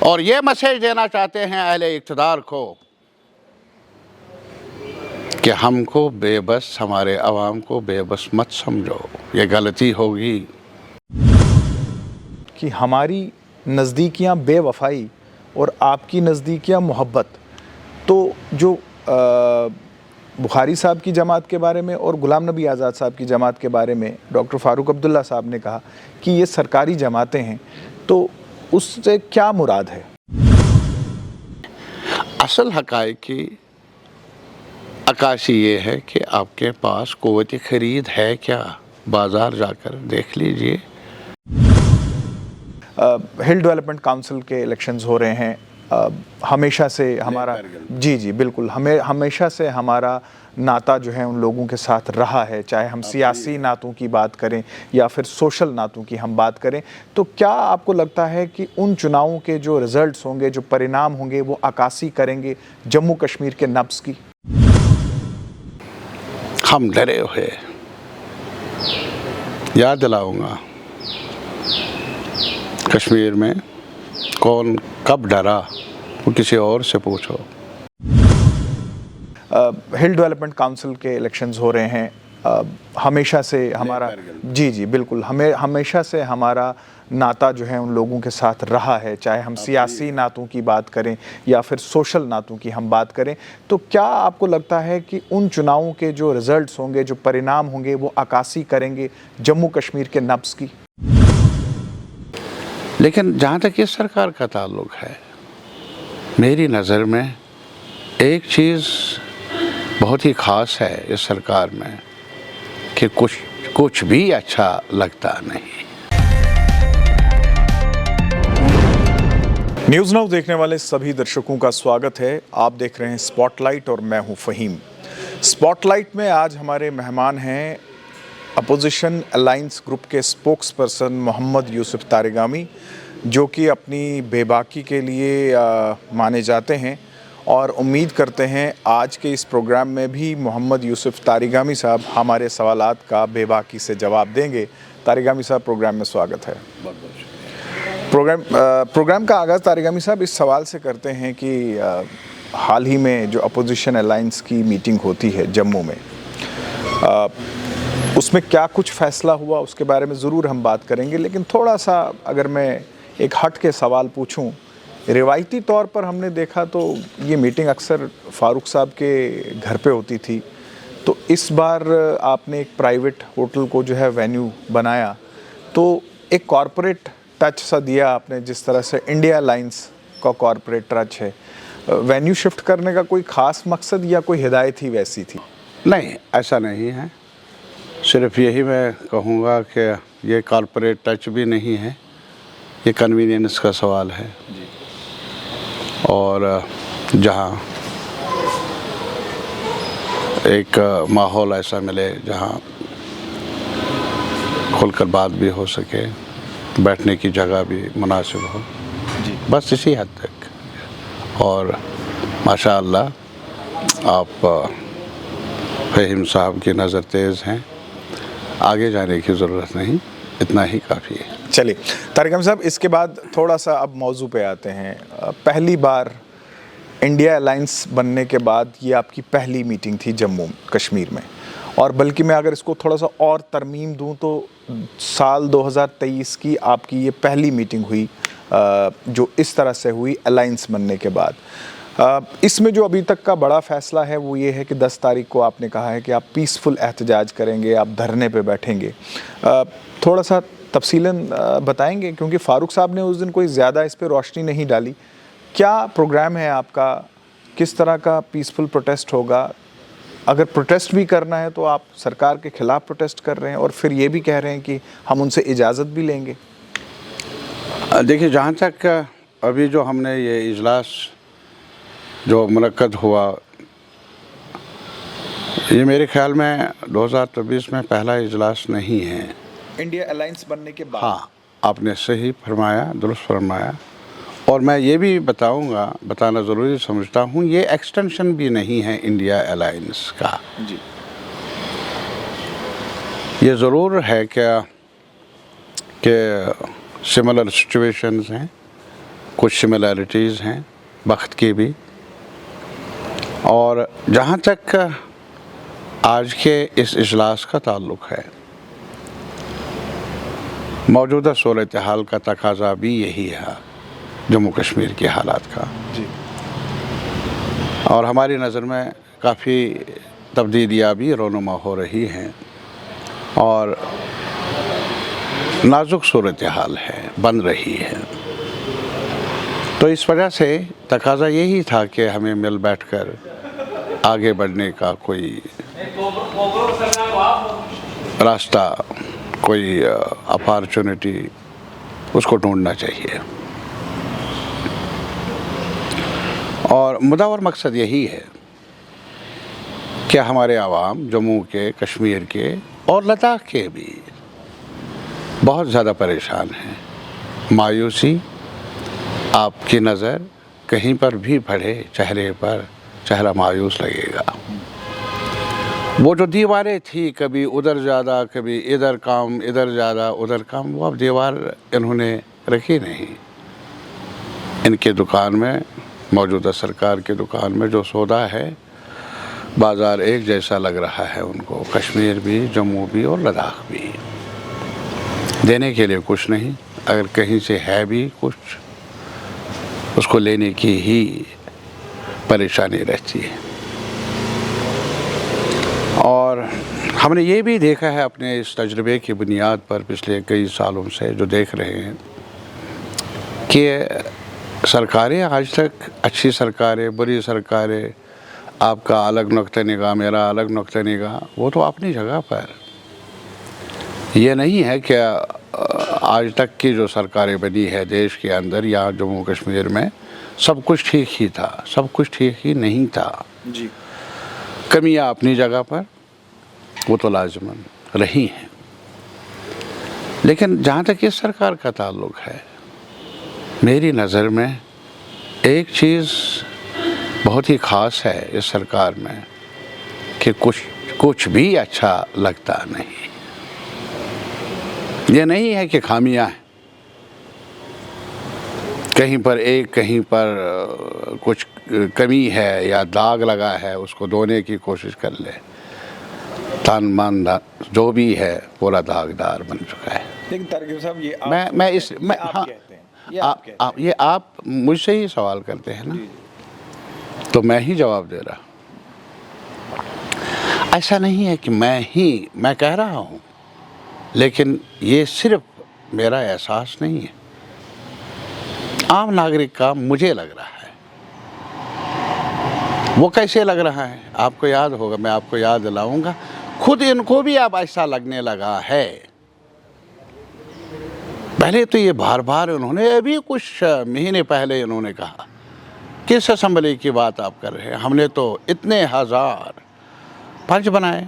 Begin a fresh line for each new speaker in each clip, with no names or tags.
और ये मैसेज देना चाहते हैं अहले इक़्तिदार को कि हमको बेबस, हमारे अवाम को बेबस मत समझो, ये गलती होगी।
कि हमारी नज़दीकियाँ बेवफाई और आपकी नज़दीकियाँ मोहब्बत। तो जो बुखारी साहब की जमात के बारे में और गुलाम नबी आज़ाद साहब की जमात के बारे में डॉक्टर फ़ारूक अब्दुल्ला साहब ने कहा कि ये सरकारी जमातें हैं, तो उससे क्या मुराद है?
असल हक़ाइक़ की अक्कासी ये है कि आपके पास क़ुव्वत ख़रीद है क्या, बाज़ार जाकर देख लीजिए।
हिल डेवलपमेंट काउंसिल के इलेक्शंस हो रहे हैं। हमेशा से हमारा जी बिल्कुल, हमेशा से हमारा नाता जो है उन लोगों के साथ रहा है, चाहे हम सियासी नातों की बात करें या फिर सोशल नातों की हम बात करें। तो क्या आपको लगता है कि उन चुनावों के जो रिज़ल्ट्स होंगे, जो परिणाम होंगे, वो अक्कासी करेंगे जम्मू कश्मीर के नब्ज़ की?
हम डरे हुए, याद दिलाऊंगा, कश्मीर में कौन कब डरा वो किसी और से पूछो।
हिल डेवलपमेंट काउंसिल के इलेक्शंस हो रहे हैं। हमेशा से हमारा जी बिल्कुल, हमेशा से हमारा नाता जो है उन लोगों के साथ रहा है, चाहे हम सियासी नातों की बात करें या फिर सोशल नातों की हम बात करें। तो क्या आपको लगता है कि उन चुनावों के जो रिज़ल्ट्स होंगे, जो परिणाम होंगे, वो अक्कासी करेंगे जम्मू कश्मीर के नब्ज़ की?
लेकिन जहाँ तक इस सरकार का ताल्लुक़ है, मेरी नज़र में एक चीज़ बहुत ही ख़ास है इस सरकार में कि कुछ भी अच्छा लगता नहीं।
न्यूज़ नाउ देखने वाले सभी दर्शकों का स्वागत है। आप देख रहे हैं स्पॉटलाइट और मैं हूं फ़हीम। स्पॉटलाइट में आज हमारे मेहमान हैं अपोजिशन अलायंस ग्रुप के स्पोक्स पर्सन मोहम्मद यूसुफ तारिगामी, जो कि अपनी बेबाकी के लिए माने जाते हैं, और उम्मीद करते हैं आज के इस प्रोग्राम में भी मोहम्मद यूसुफ तारिगामी साहब हमारे सवालात का बेबाकी से जवाब देंगे। तारिगामी साहब, प्रोग्राम में स्वागत है। प्रोग्राम का आगाज़ तारिगामी साहब इस सवाल से करते हैं कि हाल ही में जो अपोजिशन अलायंस की मीटिंग होती है जम्मू में, उसमें क्या कुछ फ़ैसला हुआ उसके बारे में ज़रूर हम बात करेंगे। लेकिन थोड़ा सा अगर मैं एक हट के सवाल पूछूं, रिवायती तौर पर हमने देखा तो ये मीटिंग अक्सर फ़ारूक साहब के घर पे होती थी, तो इस बार आपने एक प्राइवेट होटल को जो है वेन्यू बनाया, तो एक कॉरपोरेट टच सा दिया आपने, जिस तरह से इंडिया अलायंस का कॉरपोरेट टच है। वेन्यू शिफ्ट करने का कोई ख़ास मकसद या कोई हिदायत ही वैसी थी?
नहीं, ऐसा नहीं है। सिर्फ यही मैं कहूँगा कि ये कॉरपोरेट टच भी नहीं है, ये कन्वीनियंस का सवाल है जी। और जहाँ एक माहौल ऐसा मिले जहाँ खुलकर बात भी हो सके, बैठने की जगह भी मुनासिब हो जी, बस इसी हद तक। और माशाअल्लाह आप फ़हीम साहब की नज़र तेज़ हैं, आगे जाने की ज़रूरत नहीं, इतना ही काफ़ी है।
चलिए तारिगामी साहब, इसके बाद थोड़ा सा अब मौजू पे आते हैं। पहली बार इंडिया अलायंस बनने के बाद ये आपकी पहली मीटिंग थी जम्मू कश्मीर में, और बल्कि मैं अगर इसको थोड़ा सा और तरमीम दूं तो साल 2023 की आपकी ये पहली मीटिंग हुई जो इस तरह से हुई अलायंस बनने के बाद। इसमें जो अभी तक का बड़ा फ़ैसला है वो ये है कि 10 तारीख को आपने कहा है कि आप पीसफुल एहतजाज करेंगे, आप धरने पे बैठेंगे। थोड़ा सा तफसीलन बताएंगे, क्योंकि फ़ारूक साहब ने उस दिन कोई ज़्यादा इस पर रोशनी नहीं डाली। क्या प्रोग्राम है आपका, किस तरह का पीसफुल प्रोटेस्ट होगा? अगर प्रोटेस्ट भी करना है तो आप सरकार के ख़िलाफ़ प्रोटेस्ट कर रहे हैं और फिर ये भी कह रहे हैं कि हम उनसे इजाज़त भी लेंगे।
देखिए, जहाँ तक अभी जो हमने ये इजलास जो मुनक्कद हुआ, ये मेरे ख्याल में 2024 में पहला इजलास नहीं है
इंडिया अलायंस बनने के बाद।
हाँ, आपने सही फरमाया, दुरुस्त फरमाया। और मैं ये भी बताना ज़रूरी समझता हूँ, ये एक्सटेंशन भी नहीं है इंडिया अलायंस का जी। ये ज़रूर है क्या कि सिमिलर सिचुएशंस हैं, कुछ सिमिलैरिटीज़ हैं वक्त की भी। और जहाँ तक आज के इस इजलास का ताल्लुक़ है, मौजूदा सूरत हाल का तकाज़ा भी यही है जम्मू कश्मीर के हालात का
जी।
और हमारी नज़र में काफ़ी तब्दीलियाँ भी रोनुमा हो रही हैं और नाजुक सूरत हाल है, बन रही है। तो इस वजह से तकाज़ा यही था कि हमें मिल बैठकर आगे बढ़ने का कोई रास्ता, कोई अपॉर्चुनिटी उसको ढूंढना चाहिए। और मुद्दा और मकसद यही है कि हमारे आवाम जम्मू के, कश्मीर के और लद्दाख के भी बहुत ज़्यादा परेशान हैं। मायूसी, आपकी नज़र कहीं पर भी पड़े चेहरे पर, चेहरा मायूस लगेगा। वो जो दीवारें थी, कभी उधर ज़्यादा, कभी इधर काम, इधर ज़्यादा, उधर काम, वो अब दीवार इन्होंने रखी नहीं। इनके दुकान में, मौजूदा सरकार की दुकान में जो सौदा है, बाज़ार एक जैसा लग रहा है उनको, कश्मीर भी, जम्मू भी और लद्दाख भी। देने के लिए कुछ नहीं, अगर कहीं से है भी कुछ, उसको लेने की ही परेशानी रहती है। और हमने ये भी देखा है अपने इस तजुर्बे की बुनियाद पर पिछले कई सालों से जो देख रहे हैं कि सरकारें आज तक, अच्छी सरकारें, बुरी सरकारें, आपका अलग नुक्ता निगाह, मेरा अलग नुक्ता निगाह, वो तो अपनी जगह पर। ये नहीं है कि आज तक की जो सरकारें बनी है देश के अंदर या जम्मू कश्मीर में सब कुछ ठीक ही था, सब कुछ ठीक ही नहीं था
जी।
कमियां अपनी जगह पर वो तो लाजमन रही हैं। लेकिन जहाँ तक इस सरकार का ताल्लुक़ है, मेरी नज़र में एक चीज़ बहुत ही ख़ास है इस सरकार में कि कुछ भी अच्छा लगता नहीं। ये नहीं है कि खामियां हैं, कहीं पर एक, कहीं पर कुछ कमी है या दाग लगा है, उसको धोने की कोशिश कर ले, तन मन जो भी है पूरा दागदार बन चुका है।
लेकिन तारकिब साहब, ये आप
हाँ,
कहते हैं,
ये आप मुझसे ही सवाल करते हैं ना, तो मैं ही जवाब दे रहा। ऐसा नहीं है कि मैं कह रहा हूँ, लेकिन ये सिर्फ मेरा एहसास नहीं है, आम नागरिक का मुझे लग रहा है। वो कैसे लग रहा है आपको याद होगा, मैं आपको याद दिलाऊंगा। खुद इनको भी अब ऐसा लगने लगा है। पहले तो ये बार बार उन्होंने, अभी कुछ महीने पहले इन्होंने कहा, किस असेंबली की बात आप कर रहे हैं, हमने तो इतने हजार पंच बनाए,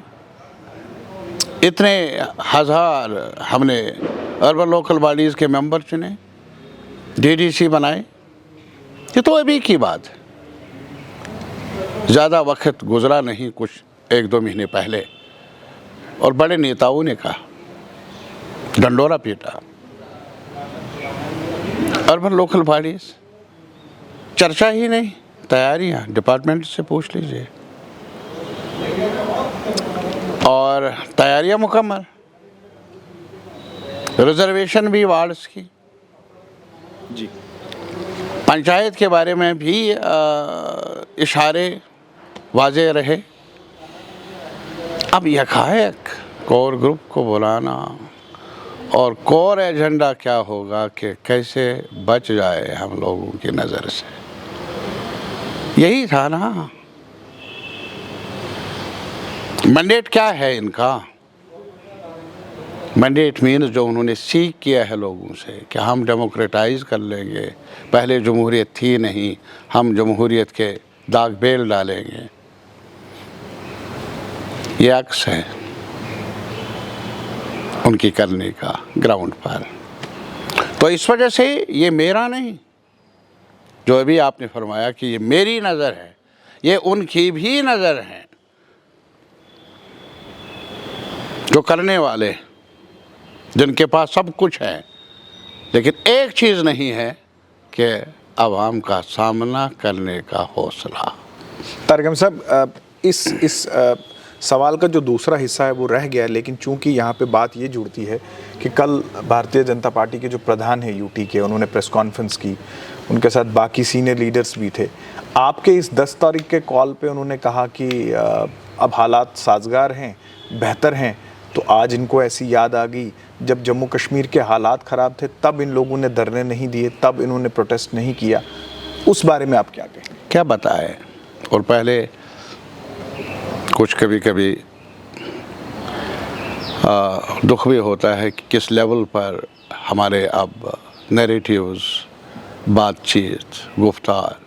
इतने हजार हमने अर्बन लोकल बॉडीज़ के मेंबर चुने, डीडीसी बनाए। ये तो अभी की बात है, ज़्यादा वक्त गुजरा नहीं, कुछ 1-2 महीने पहले, और बड़े नेताओं ने कहा, डंडोरा पीटा। अर्बन लोकल बॉडीज़, चर्चा ही नहीं, तैयारियां डिपार्टमेंट से पूछ लीजिए, और तैयारियां मुकम्मल, रिजर्वेशन भी वार्ड्स की
जी।
पंचायत के बारे में भी इशारे वाज़े रहे। अब यकायक कोर ग्रुप को बुलाना और कोर एजेंडा क्या होगा कि कैसे बच जाए हम लोगों की नज़र से, यही था ना। मैंडेट क्या है इनका? मैंडेट मीन्स जो उन्होंने सीख किया है लोगों से कि हम डेमोक्रेटाइज कर लेंगे, पहले जमहूरियत थी नहीं, हम जमहूरियत के दाग बेल डालेंगे। ये अक्स है उनकी करने का ग्राउंड पर। तो इस वजह से ये मेरा नहीं, जो अभी आपने फरमाया कि ये मेरी नज़र है, ये उनकी भी नज़र है जो करने वाले, जिनके पास सब कुछ है, लेकिन एक चीज़ नहीं है कि आवाम का सामना करने का हौसला।
तारिक अहमद साहब, इस सवाल का जो दूसरा हिस्सा है वो रह गया, लेकिन चूंकि यहाँ पे बात ये जुड़ती है कि कल भारतीय जनता पार्टी के जो प्रधान हैं यूटी के, उन्होंने प्रेस कॉन्फ्रेंस की, उनके साथ बाकी सीनियर लीडर्स भी थे। आपके इस 10 तारीख के कॉल पे उन्होंने कहा कि अब हालात साजगार हैं, बेहतर हैं, तो आज इनको ऐसी याद आ गई जब जम्मू कश्मीर के हालात ख़राब थे तब इन लोगों ने धरने नहीं दिए, तब इन्होंने प्रोटेस्ट नहीं किया। उस बारे में आप क्या कहें?
क्या बताएं। और पहले कुछ कभी कभी दुख भी होता है कि किस लेवल पर हमारे अब नैरेटिव्स, बातचीत, गुफ्तार,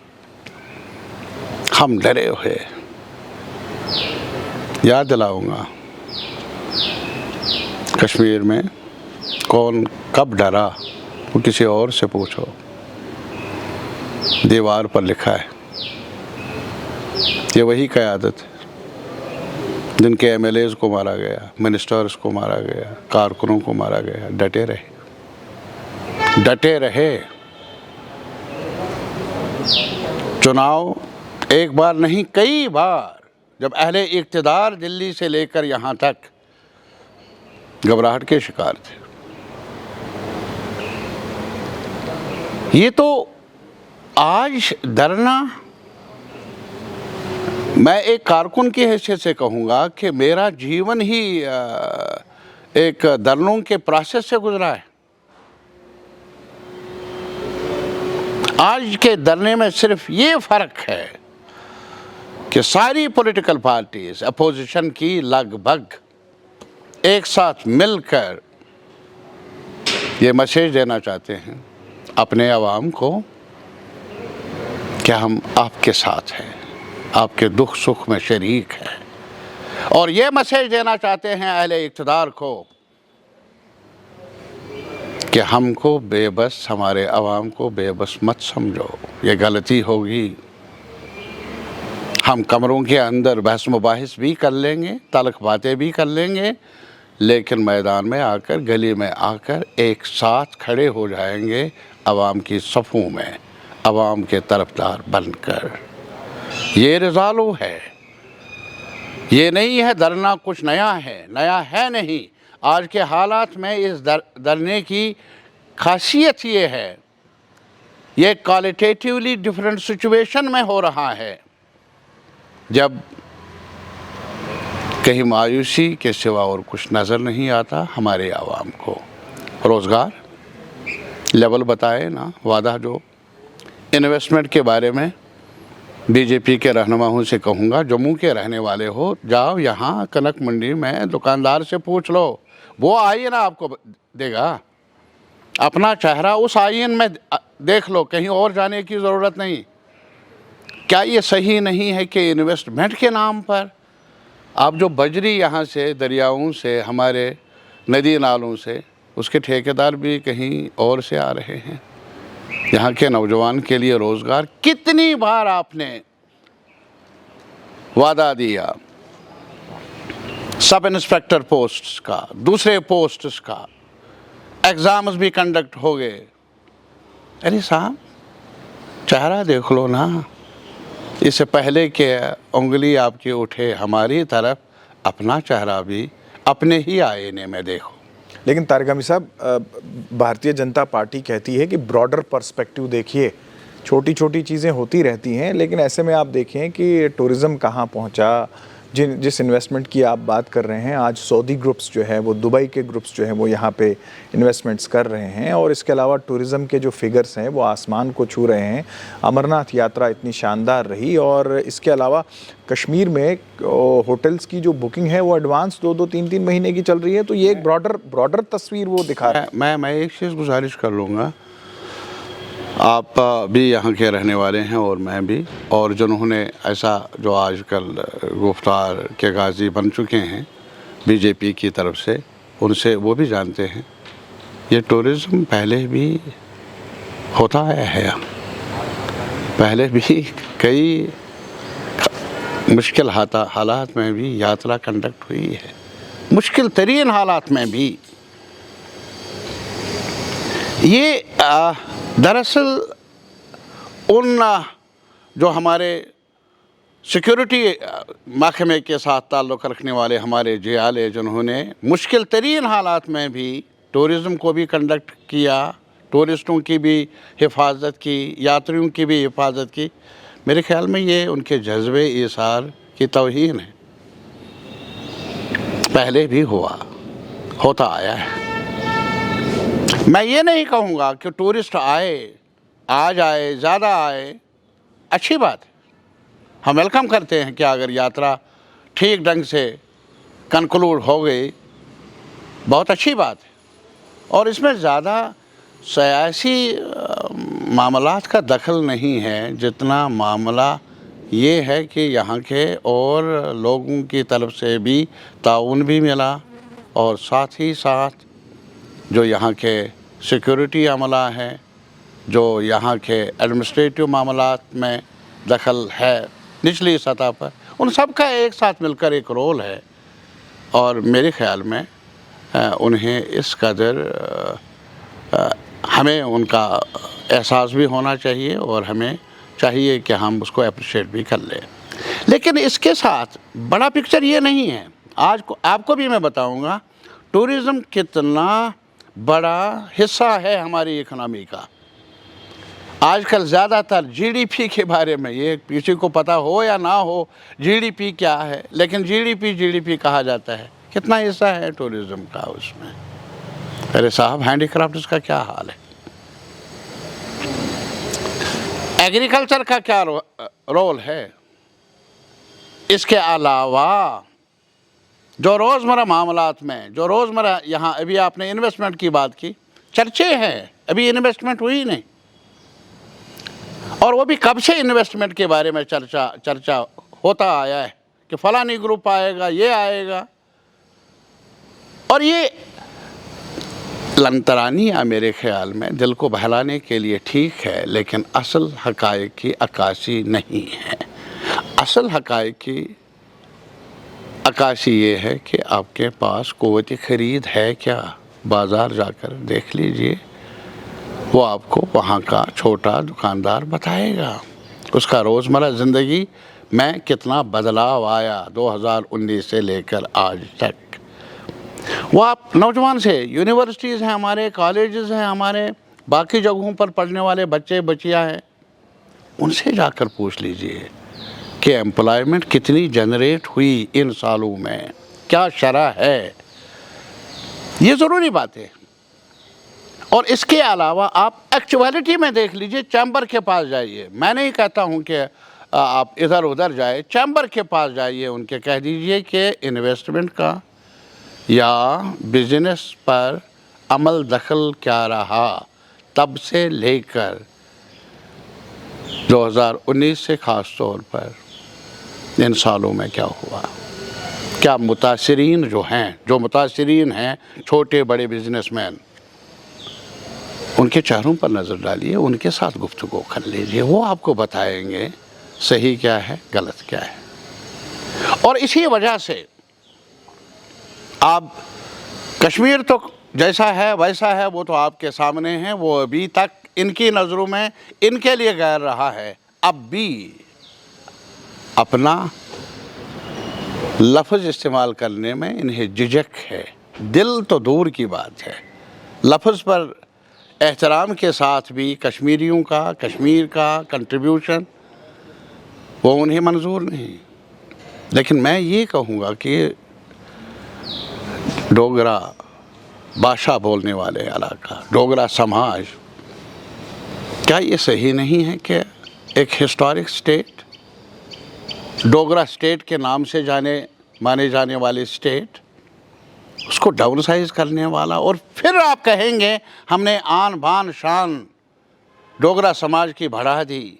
हम डरे हुए। याद दिलाऊंगा, कश्मीर में कौन कब डरा वो किसी और से पूछो। दीवार पर लिखा है। ये वही क़यादत है जिनके एमएलएज को मारा गया, मिनिस्टर्स को मारा गया, कारकुनों को मारा गया। डटे रहे, डटे रहे। चुनाव एक बार नहीं कई बार जब अहले इक़्तिदार दिल्ली से लेकर यहाँ तक घबराहट के शिकार थे। ये तो आज डरना, मैं एक कारकुन की हैसियत से कहूँगा कि मेरा जीवन ही एक डरनों के प्रोसेस से गुजरा है। आज के डरने में सिर्फ ये फ़र्क है कि सारी पॉलिटिकल पार्टीज अपोजिशन की लगभग एक साथ मिलकर ये मैसेज देना चाहते हैं अपने आवाम को कि हम आपके साथ हैं, आपके दुख सुख में शरीक हैं। और ये मैसेज देना चाहते हैं अहले इक़्तिदार को कि हमको बेबस, हमारे आवाम को बेबस मत समझो, ये गलती होगी। हम कमरों के अंदर बहस मुबाहिस भी कर लेंगे, तल्ख़ बातें भी कर लेंगे, लेकिन मैदान में आकर, गली में आकर एक साथ खड़े हो जाएंगे आवाम की सफ़ों में, आवाम के तरफदार बनकर। ये रिज़ालू है, ये नहीं है डरना कुछ नया है नहीं। आज के हालात में इस डरने की खासियत ये है, ये क्वालिटेटिवली डिफरेंट सिचुएशन में हो रहा है, जब कहीं मायूसी के सिवा और कुछ नज़र नहीं आता हमारे आवाम को। रोज़गार लेवल बताए ना, वादा जो इन्वेस्टमेंट के बारे में बीजेपी के रहनुमाओं से कहूँगा, जम्मू के रहने वाले हो, जाओ यहाँ कनक मंडी में दुकानदार से पूछ लो, वो आईन आपको देगा। अपना चेहरा उस आईन में देख लो, कहीं और जाने की ज़रूरत नहीं। क्या ये सही नहीं है कि इन्वेस्टमेंट के नाम पर आप जो बजरी यहाँ से, दरियाओं से, हमारे नदी नालों से, उसके ठेकेदार भी कहीं और से आ रहे हैं। यहाँ के नौजवान के लिए रोज़गार कितनी बार आपने वादा दिया, सब इंस्पेक्टर पोस्ट्स का, दूसरे पोस्ट्स का, एग्ज़ाम्स भी कंडक्ट हो गए। अरे साहब, चेहरा देख लो ना। इससे पहले कि उंगली आपकी उठे हमारी तरफ, अपना चेहरा भी अपने ही आईने में देखो।
लेकिन तारिक अहमद साहब, भारतीय जनता पार्टी कहती है कि ब्रॉडर पर्सपेक्टिव देखिए, छोटी छोटी चीज़ें होती रहती हैं, लेकिन ऐसे में आप देखें कि टूरिज़्म कहाँ पहुँचा। जिस इन्वेस्टमेंट की आप बात कर रहे हैं, आज सऊदी ग्रुप्स जो है वो, दुबई के ग्रुप्स जो हैं वो यहाँ पे इन्वेस्टमेंट्स कर रहे हैं, और इसके अलावा टूरिज़्म के जो फिगर्स हैं वो आसमान को छू रहे हैं। अमरनाथ यात्रा इतनी शानदार रही, और इसके अलावा कश्मीर में होटल्स की जो बुकिंग है वो एडवांस 2-2, 3-3 महीने की चल रही है। तो ये एक ब्रॉडर तस्वीर वो दिखा रहा है।
मैं एक चीज़ गुजारिश कर लूँगा, आप भी यहाँ के रहने वाले हैं और मैं भी, और जिन्होंने ऐसा जो आजकल गुफ्तार के गाजी बन चुके हैं बीजेपी की तरफ से, उनसे वो भी जानते हैं ये टूरिज़्म पहले भी होता है। पहले भी कई मुश्किल हालात में भी यात्रा कंडक्ट हुई है, मुश्किल तरीन हालात में भी। ये दरअसल उन जो हमारे सिक्योरिटी महकमे के साथ ताल्लुक़ रखने वाले हमारे जियाले, जिन्होंने मुश्किल तरीन हालात में भी टूरिज़म को भी कंडक्ट किया, टूरिस्टों की भी हिफाजत की, यात्रियों की भी हिफाजत की, मेरे ख़्याल में ये उनके जज्बे ईसार की तौहीन है। पहले भी होता आया है। मैं ये नहीं कहूँगा कि टूरिस्ट आज आए, ज़्यादा आए, अच्छी बात है, हम वेलकम करते हैं कि अगर यात्रा ठीक ढंग से कंक्लूड हो गई, बहुत अच्छी बात है। और इसमें ज़्यादा सियासी मामलात का दखल नहीं है, जितना मामला ये है कि यहाँ के और लोगों की तरफ से भी ताउन भी मिला, और साथ ही साथ जो यहाँ के सिक्योरिटी अमला है, जो यहाँ के एडमिनिस्ट्रेटिव मामलात में दखल है निचली सतह पर, उन सब का एक साथ मिलकर एक रोल है। और मेरे ख़्याल में उन्हें इस कदर हमें उनका एहसास भी होना चाहिए, और हमें चाहिए कि हम उसको अप्रिशिएट भी कर लें। लेकिन इसके साथ बड़ा पिक्चर ये नहीं है। आज को आपको भी मैं बताऊंगा टूरिज़म कितना बड़ा हिस्सा है हमारी इकनॉमी का। आजकल ज़्यादातर जीडीपी के बारे में, ये किसी को पता हो या ना हो जीडीपी क्या है, लेकिन जीडीपी कहा जाता है। कितना हिस्सा है टूरिज़म का उसमें? अरे साहब, हैंडीक्राफ्ट्स का क्या हाल है? एग्रीकल्चर का क्या रोल है? इसके अलावा जो रोज़मर्रा मामलात में, जो रोज़मर्रा यहाँ, अभी आपने इन्वेस्टमेंट की बात की, चर्चे हैं, अभी इन्वेस्टमेंट हुई नहीं, और वो भी कब से इन्वेस्टमेंट के बारे में चर्चा होता आया है कि फ़लानी ग्रुप आएगा, ये आएगा, और ये लंतरानियाँ मेरे ख़्याल में दिल को बहलाने के लिए ठीक है, लेकिन असल हक़ाइक़ की अक्कासी नहीं है। असल हक़ाइक़ की अक्कासी ये है कि आपके पास क़ुव्वत ख़रीद है क्या? बाज़ार जाकर देख लीजिए, वो आपको वहाँ का छोटा दुकानदार बताएगा उसका रोज़मर्रा ज़िंदगी में कितना बदलाव आया 2019 से लेकर आज तक। वो आप नौजवान से, यूनिवर्सिटीज़ हैं हमारे, कॉलेजेस हैं हमारे, बाकी जगहों पर पढ़ने वाले बच्चे बच्चियाँ हैं, उनसे जाकर पूछ लीजिए कि एम्प्लॉयमेंट कितनी जनरेट हुई इन सालों में, क्या शरह है। ये ज़रूरी बात है। और इसके अलावा आप एक्चुअलिटी में देख लीजिए, चैम्बर के पास जाइए। मैं नहीं कहता हूँ कि आप इधर उधर जाए, चैम्बर के पास जाइए, उनके कह दीजिए कि इन्वेस्टमेंट का या बिजनेस पर अमल दखल क्या रहा तब से लेकर 2019 से ख़ास तौर पर इन सालों में क्या हुआ। क्या मुतासिरीन जो हैं छोटे बड़े बिजनेसमैन, उनके चेहरों पर नज़र डालिए, उनके साथ गुफ्तगू कर लीजिए, वो आपको बताएंगे सही क्या है, गलत क्या है। और इसी वजह से आप कश्मीर तो जैसा है वैसा है, वो तो आपके सामने है, वो अभी तक इनकी नज़रों में इनके लिए गैर रहा है। अब भी अपना लफ्ज़ इस्तेमाल करने में इन्हें झिझक है। दिल तो दूर की बात है, लफ्ज़ पर एहतराम के साथ भी कश्मीरियों का, कश्मीर का कंट्रीब्यूशन वो उन्हें मंजूर नहीं। लेकिन मैं ये कहूँगा कि डोगरा भाषा बोलने वाले इलाका, डोगरा समाज, क्या ये सही नहीं है कि एक हिस्टोरिक स्टेट, डोगरा स्टेट के नाम से माने जाने वाले स्टेट, उसको डाउन साइज करने वाला, और फिर आप कहेंगे हमने आन बान शान डोगरा समाज की बढ़ा दी।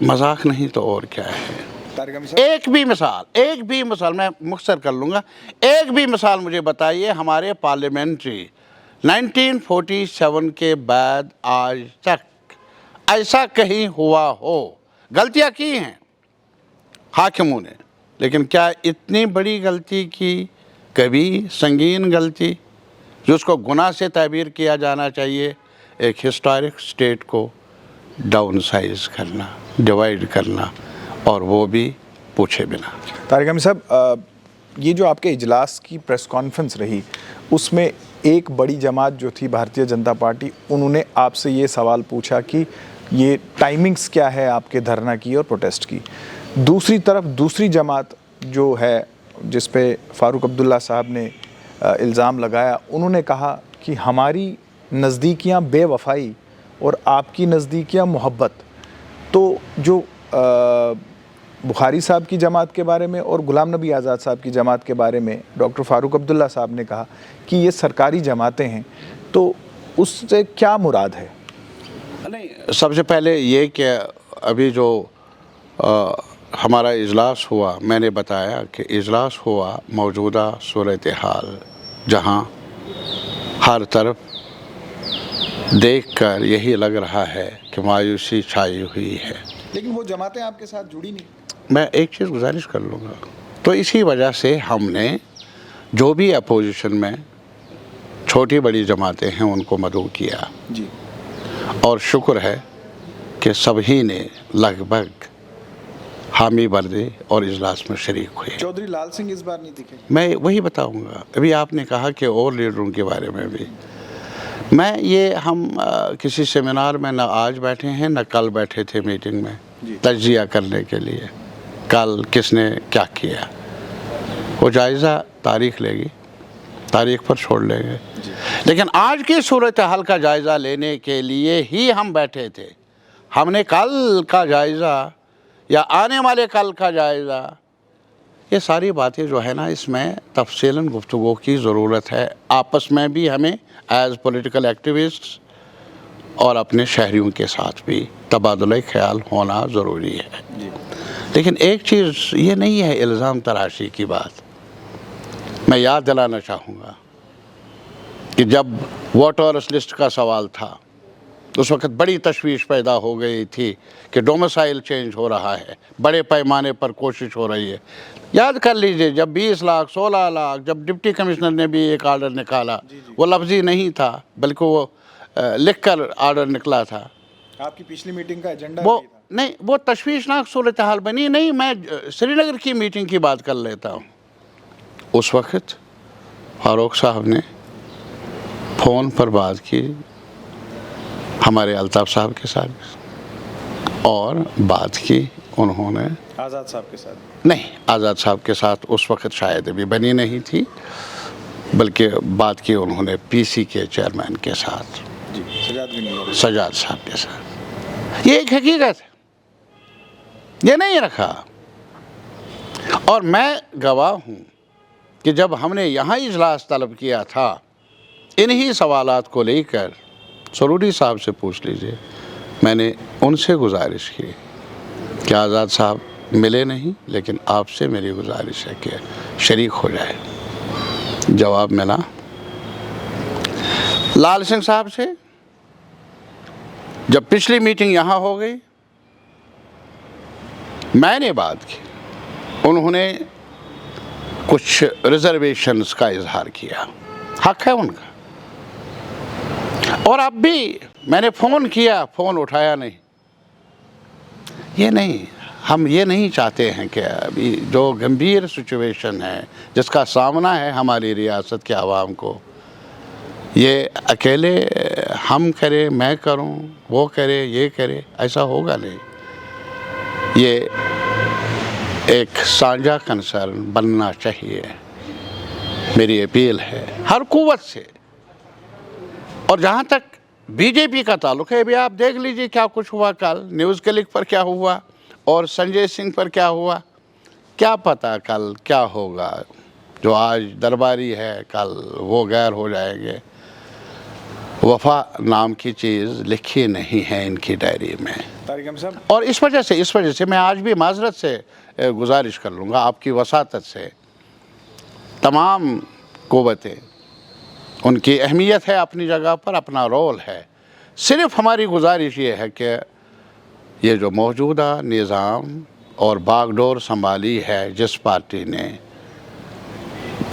मजाक नहीं तो और क्या है। एक भी मिसाल मैं मुख्तसर कर लूँगा, एक भी मिसाल मुझे बताइए हमारे पार्लियामेंट्री 1947 के बाद आज तक ऐसा कहीं हुआ हो। गलतियाँ की हैं हाकिमों ने, लेकिन क्या इतनी बड़ी गलती की, कभी संगीन गलती जिसको गुनाह से ताबीर किया जाना चाहिए, एक हिस्टोरिक स्टेट को डाउन साइज करना, डिवाइड करना, और वो भी पूछे बिना।
तारिक अमीन साहब, ये जो आपके इजलास की प्रेस कॉन्फ्रेंस रही, उसमें एक बड़ी जमात जो थी भारतीय जनता पार्टी, उन्होंने आपसे ये सवाल पूछा कि ये टाइमिंग्स क्या है आपके धरना की और प्रोटेस्ट की। दूसरी तरफ दूसरी जमात जो है, जिस पे फ़ारूक अब्दुल्ला साहब ने इल्ज़ाम लगाया, उन्होंने कहा कि हमारी नज़दीकियाँ बेवफाई और आपकी नज़दीकियाँ मोहब्बत। तो जो बुखारी साहब की जमात के बारे में और गुलाम नबी आज़ाद साहब की जमात के बारे में डॉक्टर फ़ारूक अब्दुल्ला साहब ने कहा कि ये सरकारी जमातें हैं, तो उससे क्या मुराद है?
नहीं, सबसे पहले ये कि अभी जो हमारा इजलास हुआ, मैंने बताया कि इजलास हुआ मौजूदा सूरत हाल, जहाँ हर तरफ देखकर यही लग रहा है कि मायूसी छाई हुई है।
लेकिन वो जमातें आपके साथ जुड़ी नहीं।
मैं एक चीज़ गुजारिश कर लूँगा, तो इसी वजह से हमने जो भी अपोजिशन में छोटी बड़ी जमातें हैं उनको मदऊ किया
जी,
और शुक्र है कि सभी ने लगभग हामी वर्दी और इजलास में शरीक हुए।
चौधरी लाल सिंह इस बार नहीं दिखे।
मैं वही बताऊंगा। अभी आपने कहा कि और लीडरों के बारे में भी हम किसी सेमिनार में न आज बैठे हैं न कल बैठे थे मीटिंग में तज्जिया करने के लिए कल किसने क्या किया। वो जायज़ा तारीख लेगी, तारीख पर छोड़ लेंगे। लेकिन आज की सूरत हाल का जायज़ा लेने के लिए ही हम बैठे थे। हमने कल का जायज़ा या आने वाले कल का जायज़ा, ये सारी बातें जो है ना, इसमें तफसीलन गुफ्तगू की ज़रूरत है। आपस में भी हमें एज़ पॉलिटिकल एक्टिविस्ट्स और अपने शहरियों के साथ भी तबादुल ख्याल होना ज़रूरी है। लेकिन एक चीज़ ये नहीं है इल्ज़ाम तराशी की बात। मैं याद दिलाना चाहूँगा कि जब वोटर्स लिस्ट का सवाल था, उस वक्त बड़ी तशवीश पैदा हो गई थी कि डोमिसाइल चेंज हो रहा है, बड़े पैमाने पर कोशिश हो रही है। याद कर लीजिए, जब 20 लाख 16 लाख, जब डिप्टी कमिश्नर ने भी एक आर्डर निकाला, वो लफ्ज़ी नहीं था बल्कि वो लिखकर आर्डर निकला था।
आपकी पिछली मीटिंग का एजेंडा
वो नहीं, वो तशवीशनाक सूरत हाल बनी नहीं। मैं श्रीनगर की मीटिंग की बात कर लेता हूँ। उस वक्त फारूक साहब ने फ़ोन पर बात की हमारे अल्ताफ़ साहब के साथ, और बात की उन्होंने
आज़ाद साहब के साथ
नहीं, आज़ाद साहब के साथ उस वक्त शायद अभी बनी नहीं थी, बल्कि बात की उन्होंने पीसी के चेयरमैन के साथ, सजाद साहब के साथ। ये एक हकीकत है, ये नहीं रखा। और मैं गवाह हूँ कि जब हमने यहाँ इजलास तलब किया था इन्हीं सवालात को लेकर, सरूरी साहब से पूछ लीजिए, मैंने उनसे गुजारिश की कि आज़ाद साहब मिले नहीं, लेकिन आपसे मेरी गुजारिश है कि शरीक हो जाए। जवाब मिला लाल सिंह साहब से। जब पिछली मीटिंग यहाँ हो गई, मैंने बात की, उन्होंने कुछ रिजर्वेशंस का इजहार किया, हक है उनका। और अब भी मैंने फ़ोन किया, फ़ोन उठाया नहीं। ये नहीं, हम ये नहीं चाहते हैं कि अभी जो गंभीर सिचुएशन है जिसका सामना है हमारी रियासत के आवाम को, ये अकेले हम करें, मैं करूं, वो करे, ये करे, ऐसा होगा नहीं। ये एक साझा कंसर्न बनना चाहिए, मेरी अपील है हर कुव्वत से। और जहाँ तक बीजेपी का ताल्लुक है, अभी आप देख लीजिए क्या कुछ हुआ कल, न्यूज़ क्लिक पर क्या हुआ और संजय सिंह पर क्या हुआ। क्या पता कल क्या होगा। जो आज दरबारी है कल वो गैर हो जाएंगे। वफा नाम की चीज़ लिखी नहीं है इनकी डायरी में। और इस वजह से मैं आज भी माजरत से गुजारिश कर लूँगा आपकी वसातत से, तमाम कुव्वतें, उनकी अहमियत है अपनी जगह पर, अपना रोल है। सिर्फ हमारी गुजारिश ये है कि ये जो मौजूदा निज़ाम और बागडोर संभाली है जिस पार्टी ने,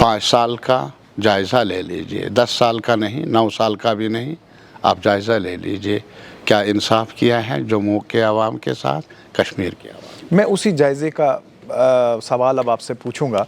5 साल का जायज़ा ले लीजिए, 10 साल का नहीं, 9 साल का भी नहीं, आप जायज़ा ले लीजिए क्या इंसाफ किया है जम्मू के आवाम के साथ, कश्मीर के आवाम।
मैं उसी जायज़े का सवाल अब आपसे पूछूंगा।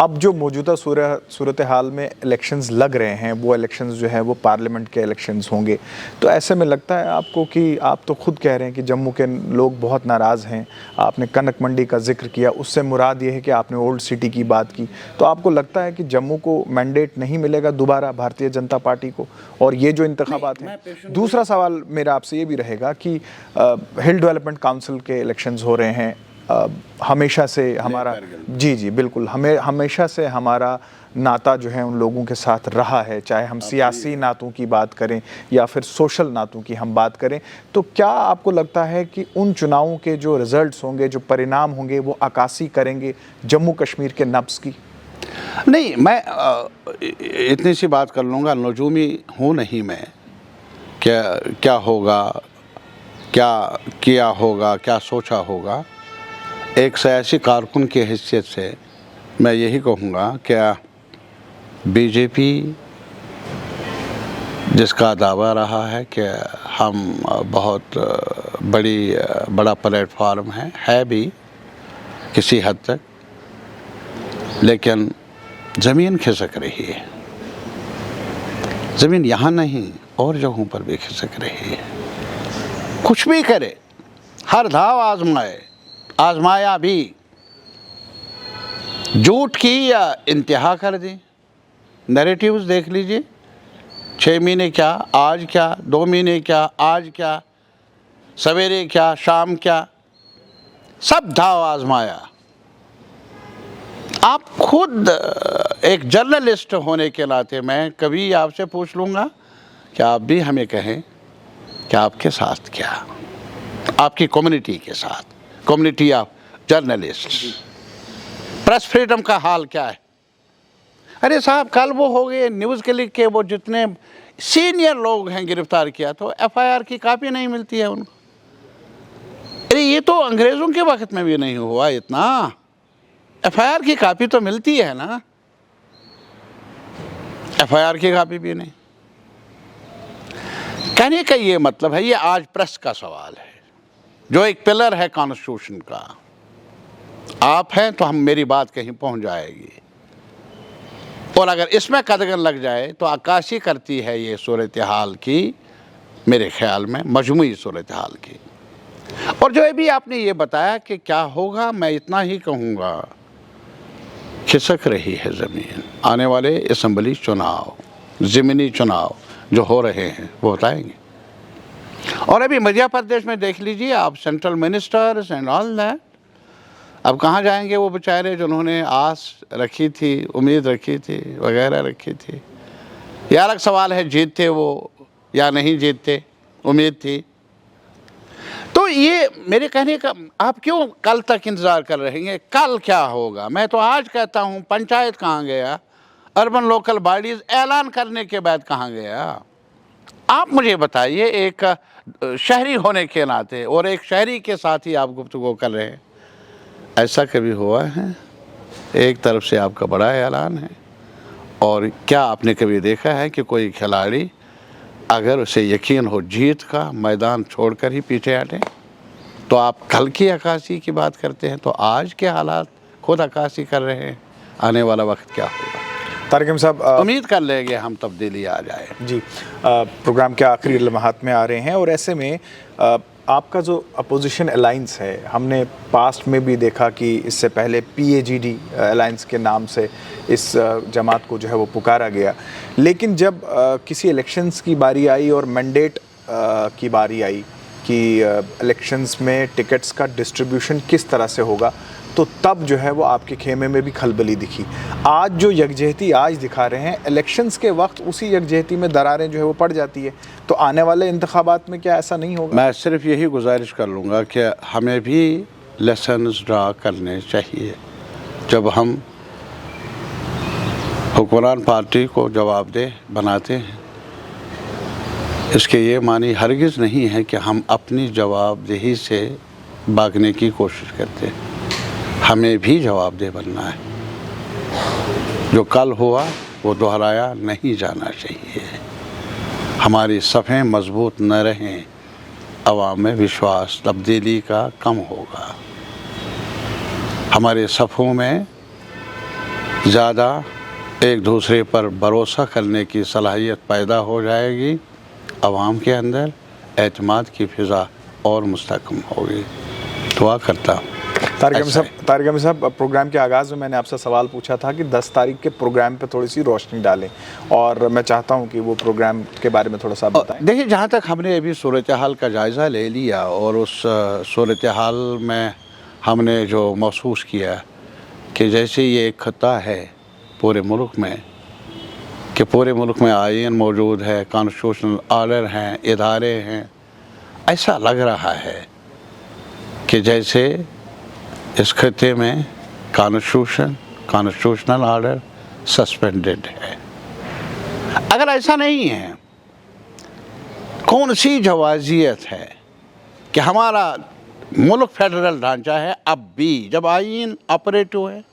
अब जो मौजूदा सूरत हाल में इलेक्शंस लग रहे हैं, वो इलेक्शंस जो है वो पार्लियामेंट के इलेक्शंस होंगे, तो ऐसे में लगता है आपको कि आप तो खुद कह रहे हैं कि जम्मू के लोग बहुत नाराज़ हैं, आपने कनक मंडी का जिक्र किया, उससे मुराद ये है कि आपने ओल्ड सिटी की बात की, तो आपको लगता है कि जम्मू को मैंडेट नहीं मिलेगा दोबारा भारतीय जनता पार्टी को, और ये जो इंतखाबात हैं? दूसरा सवाल मेरा आपसे ये भी रहेगा कि हिल डेवलपमेंट काउंसिल के इलेक्शंस हो रहे हैं, हमेशा से हमारा जी बिल्कुल हमेशा से हमारा नाता जो है उन लोगों के साथ रहा है, चाहे हम सियासी नातों की बात करें या फिर सोशल नातों की हम बात करें, तो क्या आपको लगता है कि उन चुनावों के जो रिजल्ट्स होंगे, जो परिणाम होंगे, वो अक्कासी करेंगे जम्मू कश्मीर के नब्ज़ की?
नहीं, मैं इतनी सी बात कर लूँगा, नजूमी हूँ नहीं मैं, क्या होगा, क्या किया होगा, क्या सोचा होगा। एक सियासी कारकुन की हैसियत से मैं यही कहूँगा कि बीजेपी जिसका दावा रहा है कि हम बहुत बड़ा प्लेटफार्म है भी किसी हद तक, लेकिन ज़मीन खिसक रही है। ज़मीन यहाँ नहीं और जगहों पर भी खिसक रही है। कुछ भी करे, हर दाव आजमाया भी, झूठ की या इंतहा कर दी। नैरेटिव्स देख लीजिए, 6 महीने क्या, आज क्या, 2 महीने क्या, आज क्या, सवेरे क्या, शाम क्या, सब दाव आजमाया। आप खुद एक जर्नलिस्ट होने के नाते मैं कभी आपसे पूछ लूँगा कि आप भी हमें कहें कि आपके साथ क्या, आपकी कम्युनिटी के साथ, community of journalist, press freedom का हाल क्या है। अरे साहब, कल वो हो गए न्यूज़ के लिख के वो जितने सीनियर लोग हैं गिरफ्तार किया, तो एफआईआर की कॉपी नहीं मिलती है उनको। अरे ये तो अंग्रेज़ों के वक्त में भी नहीं हुआ इतना, एफआईआर की कॉपी तो मिलती है ना, एफआईआर की कॉपी भी नहीं। कहने का ये मतलब है, ये आज प्रेस का सवाल है जो एक पिलर है कॉन्स्टिट्यूशन का। आप हैं तो हम, मेरी बात कहीं पहुंच जाएगी, और अगर इसमें कदगन लग जाए तो अक्कासी करती है ये सूरत हाल की, मेरे ख्याल में मजमूई सूरत हाल की। और जो अभी आपने ये बताया कि क्या होगा, मैं इतना ही कहूँगा, खिसक रही है ज़मीन। आने वाले असम्बली चुनाव, ज़मीनी चुनाव जो हो रहे हैं वो बताएंगे। और अभी मध्य प्रदेश में देख लीजिए आप, central ministers and all that, अब कहाँ जाएंगे वो बेचारे जिन्होंने आस रखी थी, उम्मीद रखी थी, वगैरह रखी थी। यह अलग सवाल है जीतते वो या नहीं जीतते, उम्मीद थी। तो ये मेरे कहने का, आप क्यों कल तक इंतज़ार कर रहे हैं, कल क्या होगा। मैं तो आज कहता हूँ, पंचायत कहाँ गया, अर्बन लोकल बॉडीज़ ऐलान करने के बाद कहाँ गया। आप मुझे बताइए, एक शहरी होने के नाते और एक शहरी के साथ ही आप गुफ्तगू कर रहे हैं, ऐसा कभी हुआ है? एक तरफ से आपका बड़ा ऐलान है, और क्या आपने कभी देखा है कि कोई खिलाड़ी अगर उसे यकीन हो जीत का, मैदान छोड़कर ही पीछे हटे? तो आप कल की अक्कासी की बात करते हैं, तो आज के हालात खुद अक्कासी कर रहे हैं, आने वाला वक्त क्या होगा।
तारिक अहमद साहब,
उम्मीद कर लेंगे हम तब्दीली आ जाए।
जी, प्रोग्राम के आखिरी लम्हात में आ रहे हैं, और ऐसे में आपका जो अपोजिशन अलाइंस है, हमने पास्ट में भी देखा कि इससे पहले PAGD अलाइंस के नाम से इस जमात को जो है वो पुकारा गया, लेकिन जब किसी इलेक्शंस की बारी आई और मैंडेट की बारी आई कि इलेक्शंस में टिकट्स का डिस्ट्रीब्यूशन किस तरह से होगा, तो तब जो है वो आपके खेमे में भी खलबली दिखी। आज जो यकजहती आज दिखा रहे हैं, इलेक्शंस के वक्त उसी यकजहती में दरारें जो है वो पड़ जाती है, तो आने वाले इंतखाबात में क्या ऐसा नहीं होगा?
मैं सिर्फ यही गुजारिश कर लूँगा कि हमें भी लेसन्स ड्रा करने चाहिए जब हम हुक्मरान पार्टी को जवाबदेह बनाते हैं। इसके ये मानी हरगिज़ नहीं है कि हम अपनी जवाबदेही से भागने की कोशिश करते हैं। हमें भी जवाबदेह बनना है। जो कल हुआ वो दोहराया नहीं जाना चाहिए। हमारी सफ़ें मजबूत न रहें, अवाम में विश्वास तब्दीली का कम होगा। हमारे सफ़ों में ज़्यादा एक दूसरे पर भरोसा करने की सलाहियत पैदा हो जाएगी, अवाम के अंदर एतमाद की फ़िज़ा और मुस्तहकम होगी। दुआ करता हूँ।
तारिक अहमद साहब, प्रोग्राम के आगाज़ में मैंने आपसे सवाल पूछा था कि 10 तारीख के प्रोग्राम पे थोड़ी सी रोशनी डालें, और मैं चाहता हूं कि वो प्रोग्राम के बारे में थोड़ा सा बताएं।
देखिए, जहाँ तक हमने अभी सूरत हाल का जायज़ा ले लिया और उस सूरत हाल में हमने जो महसूस किया कि जैसे ये एक खत्ता है पूरे मुल्क में, कि पूरे मुल्क में आईन मौजूद है, कॉन्स्टिट्यूशनल ऑर्डर हैं, इदारे हैं, ऐसा लग रहा है कि जैसे इस खत्ते में कॉन्स्टिट्यूशनल ऑर्डर सस्पेंडेड है। अगर ऐसा नहीं है, कौन सी जवाजियत है कि हमारा मुल्क फेडरल ढांचा है अब भी, जब आईन ऑपरेटिव है,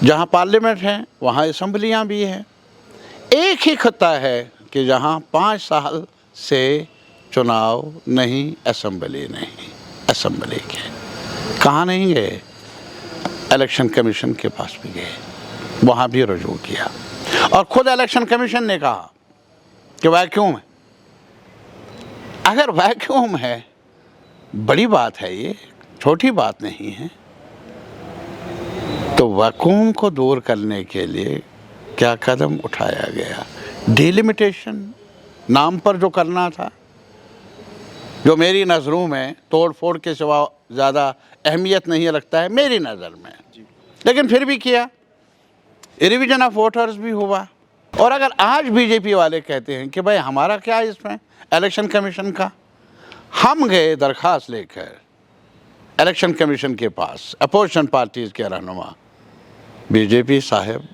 जहाँ पार्लियामेंट है वहाँ असम्बलियाँ भी हैं, एक ही खत्ता है कि जहाँ 5 साल से चुनाव नहीं, असम्बली नहीं, असम्बली के कहाँ नहीं गए, इलेक्शन कमीशन के पास भी गए, वहाँ भी रुजू किया, और ख़ुद इलेक्शन कमीशन ने कहा कि वैक्यूम है। अगर वैक्यूम है, बड़ी बात है, ये छोटी बात नहीं है, तो वैक्यूम को दूर करने के लिए क्या कदम उठाया गया? डिलिमिटेशन नाम पर जो करना था, जो मेरी नज़रों में तोड़ फोड़ के सिवा ज़्यादा अहमियत नहीं रखता है मेरी नज़र में, लेकिन फिर भी किया, रिवीजन ऑफ वोटर्स भी हुआ। और अगर आज बीजेपी वाले कहते हैं कि भाई हमारा क्या इसमें इलेक्शन कमीशन का, हम गए दरख्वास्त लेकर इलेक्शन कमीशन के पास, अपोजिशन पार्टीज़ के रहनुमा, बीजेपी साहब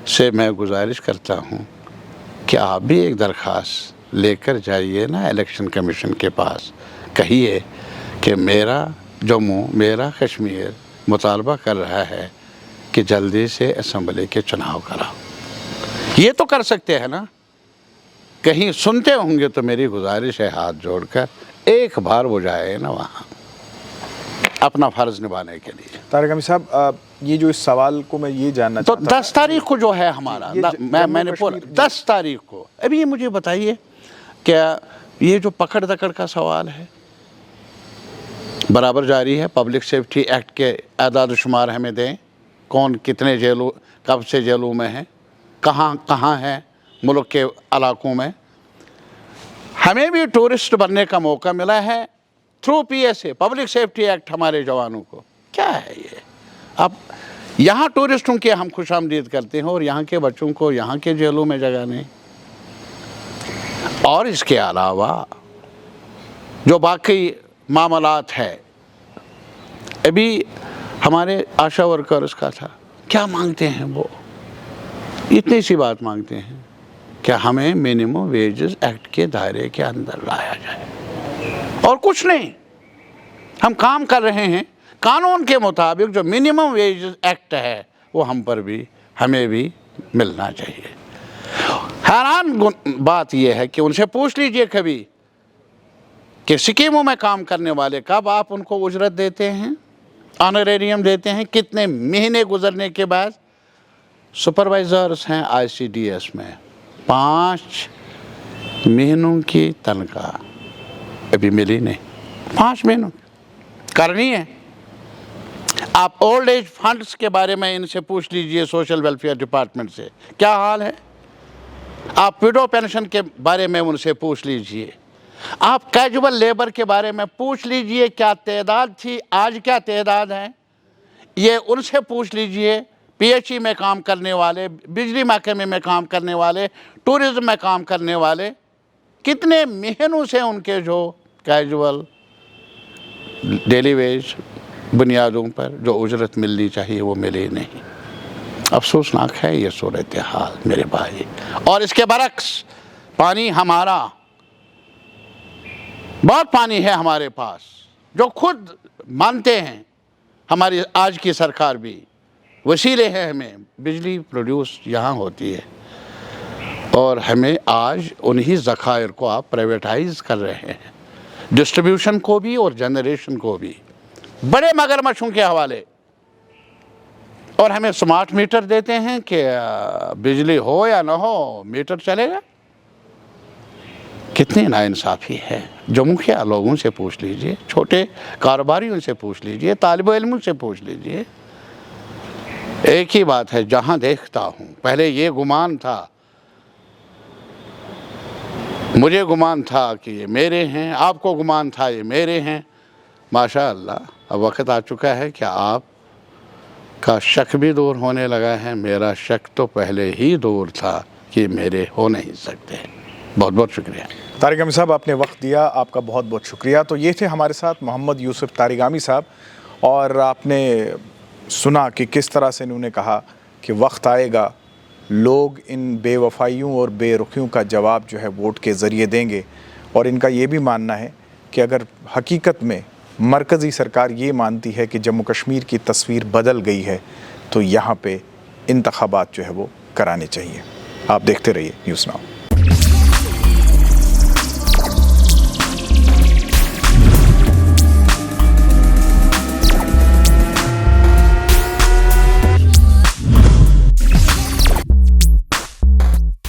से मैं गुजारिश करता हूँ कि आप भी एक दरख्वास्त लेकर जाइए ना इलेक्शन कमीशन के पास, कहिए कि मेरा जम्मू, मेरा कश्मीर मुतालबा कर रहा है कि जल्दी से असम्बली के चुनाव कराओ। ये तो कर सकते हैं ना, कहीं सुनते होंगे तो मेरी गुजारिश है हाथ जोड़कर एक बार वो जाए ना वहाँ अपना फ़र्ज़ निभाने के लिए।
तारिक अहमद साहब, ये जो इस सवाल को मैं ये जानना
तो
चाहता
10 तारीख को जो है हमारा, मैंने पूरा 10 तारीख को, अभी ये मुझे बताइए क्या ये जो पकड़ दकड़ का सवाल है बराबर जारी है? पब्लिक सेफ्टी एक्ट के आदाद शुमार हमें दें, कौन कितने जेलों, कब से जेलों में है, कहाँ कहाँ है मुल्क के इलाकों में। हमें भी टूरिस्ट बनने का मौका मिला है through PSA, public safety act, हमारे जवानों को। क्या है ये? अब यहाँ टूरिस्टों के हम खुशामदीद करते हैं और यहाँ के बच्चों को यहाँ के जेलों में जगह नहीं। और इसके अलावा जो बाकी मामलात है, अभी हमारे आशा वर्कर्स का था, क्या मांगते हैं वो? इतनी सी बात मांगते हैं कि हमें मिनिमम वेजेस एक्ट के दायरे के अंदर लाया जाए और कुछ नहीं। हम काम कर रहे हैं कानून के मुताबिक, जो मिनिमम वेजेस एक्ट है वो हम पर भी, हमें भी मिलना चाहिए। हैरान बात यह है कि उनसे पूछ लीजिए कभी कि स्कीमों में काम करने वाले कब आप उनको उजरत देते हैं, ऑनरेरियम देते हैं, कितने महीने गुजरने के बाद। सुपरवाइज़र्स हैं ICDS में, 5 महीनों की तनख्वाह अभी मिली नहीं, 5 महीनों करनी है। आप ओल्ड एज फंड्स के बारे में इनसे पूछ लीजिए, सोशल वेलफेयर डिपार्टमेंट से क्या हाल है। आप विडो पेंशन के बारे में उनसे पूछ लीजिए, आप कैजुअल लेबर के बारे में पूछ लीजिए, क्या तादाद थी, आज क्या तादाद है, ये उनसे पूछ लीजिए। PHE में काम करने वाले, बिजली महकमे में काम करने वाले, टूरिज़्म में काम करने वाले, कितने महीनों से उनके जो कैजुअल डेली वेज बुनियादों पर जो उजरत मिलनी चाहिए वो मिली नहीं। अफसोसनाक है ये सूरत हाल मेरे भाई। और इसके बरक्स पानी हमारा, बहुत पानी है हमारे पास, जो खुद मानते हैं हमारी आज की सरकार भी, वसीले हैं हमें, बिजली प्रोड्यूस यहाँ होती है। और हमें आज उन्हीं ज़खायर को आप प्राइवेटाइज कर रहे हैं, डिस्ट्रीब्यूशन को भी और जनरेशन को भी, बड़े मगरमच्छों के हवाले। और हमें स्मार्ट मीटर देते हैं कि बिजली हो या ना हो मीटर चलेगा। कितनी नाइंसाफ़ी है। जम्मू के लोगों से पूछ लीजिए, छोटे कारोबारियों से पूछ लीजिए, तालिब इल्मों से पूछ लीजिए, एक ही बात है। जहाँ देखता हूँ, पहले ये गुमान था, मुझे गुमान था कि ये मेरे हैं, आपको गुमान था ये मेरे हैं। माशाअल्लाह अब वक्त आ चुका है कि आप का शक भी दूर होने लगा है। मेरा शक तो पहले ही दूर था कि मेरे हो नहीं सकते। बहुत बहुत शुक्रिया।
तारिगामी साहब, आपने वक्त दिया, आपका बहुत बहुत शुक्रिया। तो ये थे हमारे साथ मोहम्मद यूसुफ तारिगामी साहब, और आपने सुना कि किस तरह से इन्होंने कहा कि वक्त आएगा, लोग इन बेवफाइयों और बेरुखियों का जवाब जो है वोट के ज़रिए देंगे। और इनका ये भी मानना है कि अगर हकीकत में मरकज़ी सरकार ये मानती है कि जम्मू कश्मीर की तस्वीर बदल गई है, तो यहाँ पे इंतखाबात जो है वो कराने चाहिए। आप देखते रहिए न्यूज़ नाउ।